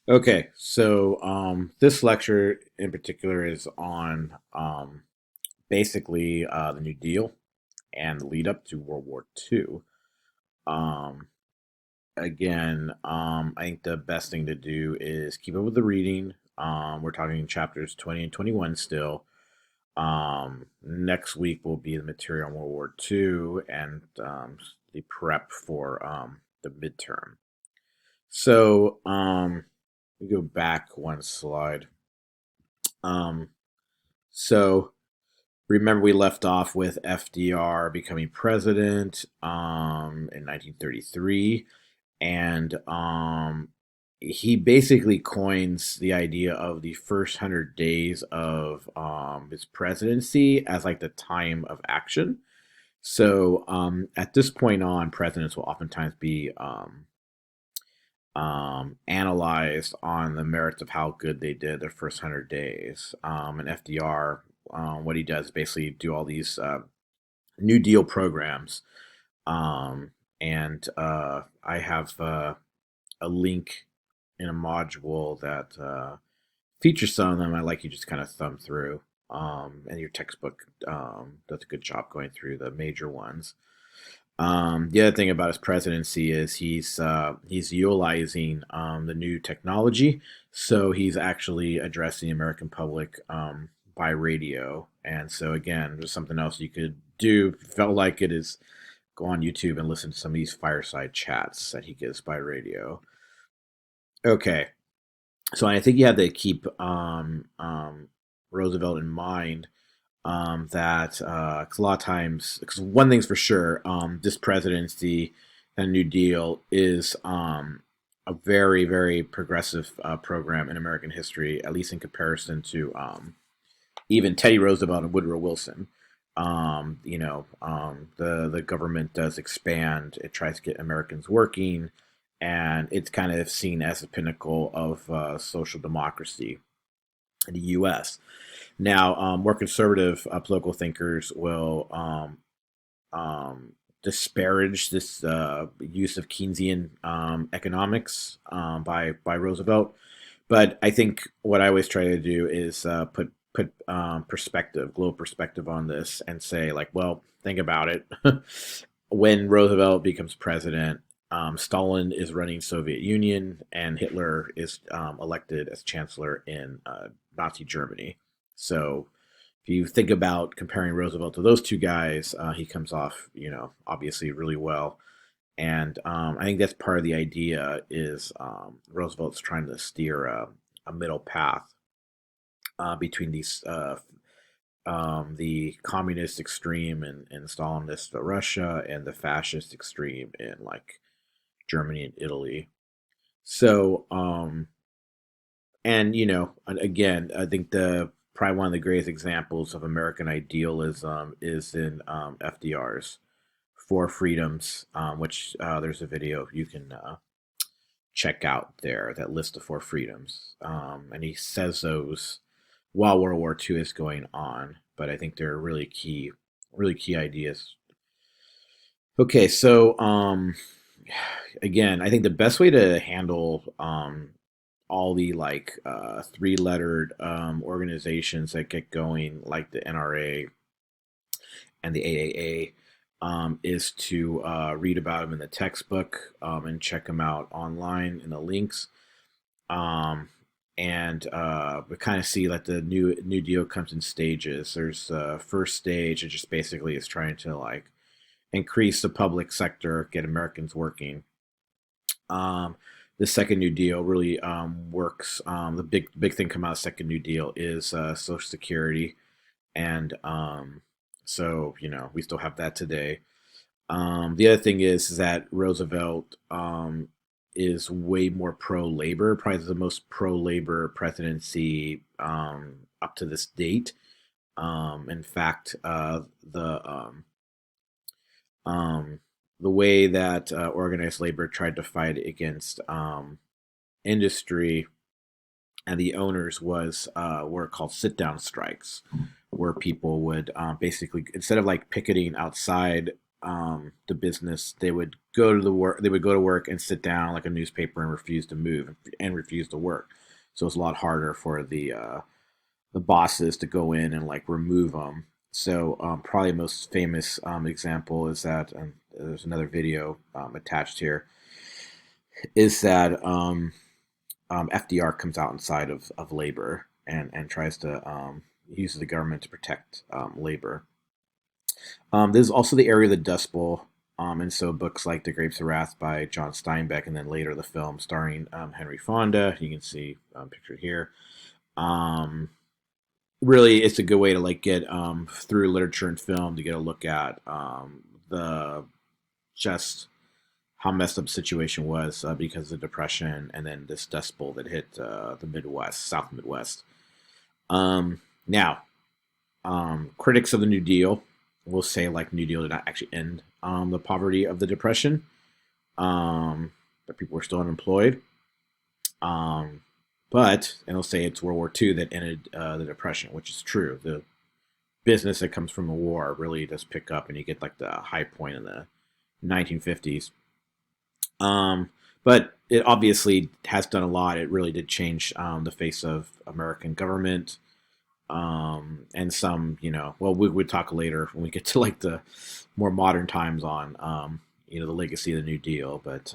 Okay, so this lecture in particular is on basically the New Deal and the lead up to World War II. Um, I think the best thing to do is keep up with the reading. We're talking chapters 20 and 21 still. Next week will be the material on World War II and the prep for the midterm. So we go back one slide. Um, So remember we left off with FDR becoming president in 1933, and he basically coins the idea of the first 100 days of his presidency as like the time of action. So at this point on, presidents will oftentimes be analyzed on the merits of how good they did their first 100 days. And FDR, what he does is basically do all these New Deal programs. Um, and I have a link in a module that features some of them. I like you just kind of thumb through. And your textbook does a good job going through the major ones. The other thing about his presidency is he's utilizing the new technology, so he's actually addressing the American public by radio. And so again, there's something else you could do. Felt like it is go on YouTube and listen to some of these fireside chats that he gives by radio. Okay, so I think you have to keep Roosevelt in mind that cause a lot of times, because one thing's for sure, this presidency and New Deal is a very, very progressive program in American history, at least in comparison to even Teddy Roosevelt and Woodrow Wilson. The government does expand. It tries to get Americans working, and it's kind of seen as the pinnacle of social democracy in the U.S. Now, more conservative political thinkers will disparage this use of Keynesian economics by Roosevelt. But I think what I always try to do is put perspective, global perspective on this, and say like, well, think about it. When Roosevelt becomes president, Stalin is running Soviet Union, and Hitler is elected as chancellor in Nazi Germany. So if you think about comparing Roosevelt to those two guys, he comes off, obviously really well. And I think that's part of the idea is Roosevelt's trying to steer a middle path between the communist extreme in Stalinist Russia and the fascist extreme in like Germany and Italy. So, and again, I think the probably one of the greatest examples of American idealism is in FDR's Four Freedoms, which there's a video you can check out there that lists the four freedoms. And he says those while World War II is going on, but I think they're really key ideas. Okay, so again, I think the best way to handle all the like three lettered organizations that get going, like the NRA and the AAA, is to read about them in the textbook and check them out online in the links. Um, and we kind of see that the New Deal comes in stages. There's first stage, it just basically is trying to like increase the public sector, get Americans working. Um, the second New Deal really works. The big thing come out of the second New Deal is Social Security, and so we still have that today. The other thing is that Roosevelt is way more pro labor, probably the most pro labor presidency up to this date. In fact, um, the way that organized labor tried to fight against industry and the owners was were called sit down strikes, where people would basically, instead of like picketing outside the business, they would go to the work. They would go to work and sit down like a newspaper and refuse to move and refuse to work. So it's a lot harder for the bosses to go in and like remove them. So probably most famous example is that, and there's another video attached here, is that FDR comes out inside of labor and tries to use the government to protect labor. There's also the area of the Dust Bowl. And so books like The Grapes of Wrath by John Steinbeck, and then later the film starring Henry Fonda, you can see pictured here. Um, Really, it's a good way to like get through literature and film to get a look at the just how messed up the situation was because of the depression and then this dust bowl that hit the Midwest, South Midwest. Now, critics of the New Deal will say like New Deal did not actually end the poverty of the depression, that people were still unemployed. Um, but and they'll say it's World War II that ended the depression, which is true. The business that comes from the war really does pick up, and you get like the high point in the 1950s. Um, but it obviously has done a lot. It really did change the face of American government. And some, well, we would talk later when we get to like the more modern times on, the legacy of the New Deal. But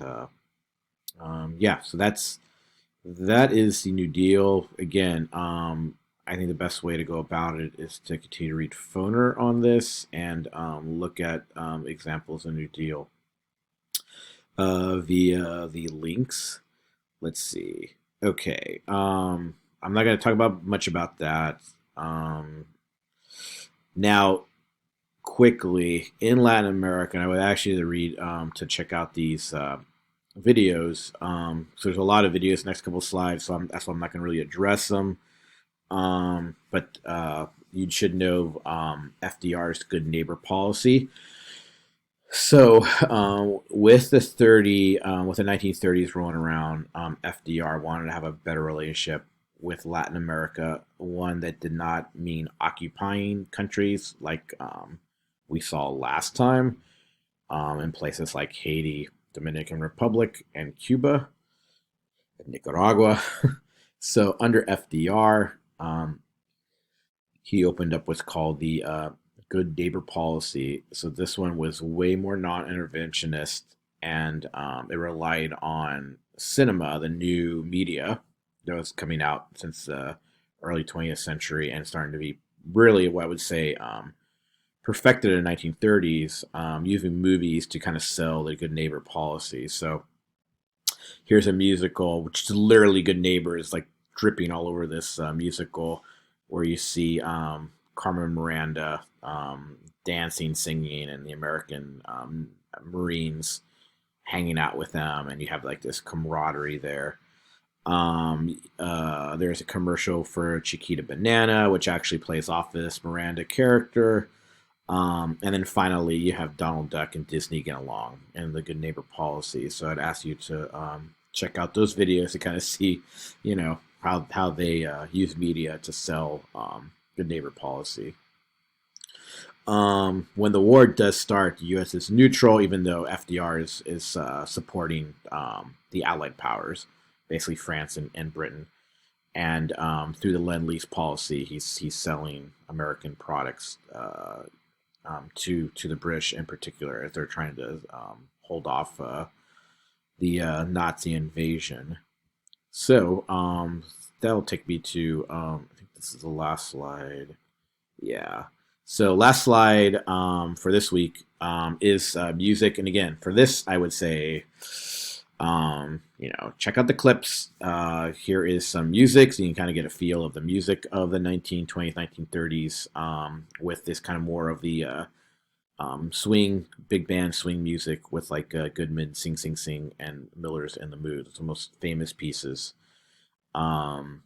yeah, so that is the New Deal. Again, I think the best way to go about it is to continue to read Foner on this and look at examples of New Deal via the links. Let's see. Okay. I'm not going to talk about much about that. Now, quickly in Latin America, and I would actually read to check out these videos. So there's a lot of videos. Next couple of slides, so that's why I'm not going to really address them. But you should know FDR's good neighbor policy. So with with the 1930s rolling around, FDR wanted to have a better relationship with Latin America, one that did not mean occupying countries like we saw last time in places like Haiti, Dominican Republic, and Cuba, and Nicaragua. So under FDR, he opened up what's called the good neighbor policy. So this one was way more non-interventionist, and it relied on cinema, the new media that was coming out since the early 20th century and starting to be really what I would say perfected in the 1930s, using movies to kind of sell the good neighbor policy. So here's a musical, which is literally Good Neighbors, like dripping all over this musical, where you see Carmen Miranda dancing, singing, and the American Marines hanging out with them, and you have like this camaraderie there. There's a commercial for Chiquita Banana, which actually plays off this Miranda character. And then finally, you have Donald Duck and Disney get along and the good neighbor policy. So I'd ask you to check out those videos to kind of see, how they use media to sell good neighbor policy. When the war does start, the U.S. is neutral, even though FDR is supporting the Allied powers, basically France and Britain. And through the Lend-Lease policy, he's selling American products to the British in particular, as they're trying to hold off the Nazi invasion. So that'll take me to I think this is the last slide. Yeah. So last slide for this week is music, and again for this I would say check out the clips. Here is some music, so you can kind of get a feel of the music of the 1920s, 1930s, with this kind of more of the swing, big band swing music with like Goodman, Sing Sing Sing, and Miller's in the Mood. It's the most famous pieces. Um,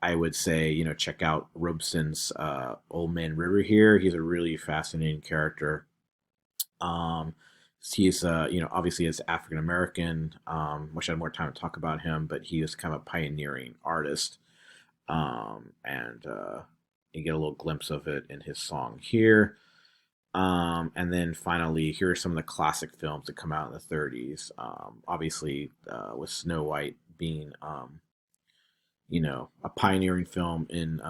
I would say, check out Robeson's Old Man River here. He's a really fascinating character. Um, he's, obviously is African American. Wish I had more time to talk about him, but he is kind of a pioneering artist. And you get a little glimpse of it in his song here. And then finally, here are some of the classic films that come out in the 30s. Obviously, with Snow White being, a pioneering film in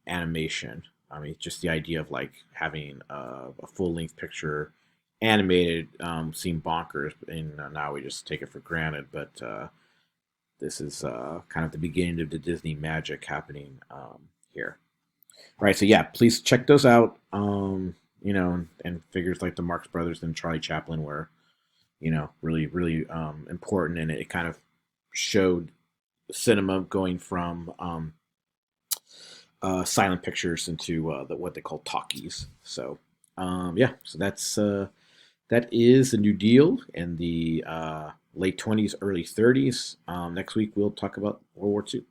animation. I mean, just the idea of like having a full length picture animated seemed bonkers, and now we just take it for granted. But this is kind of the beginning of the Disney magic happening here. Right. So yeah, please check those out. And figures like the Marx Brothers and Charlie Chaplin were, really, really important, and it kind of showed cinema going from silent pictures into what they call talkies. So yeah, so that is the New Deal in the late 20s, early 30s. Next week we'll talk about World War II.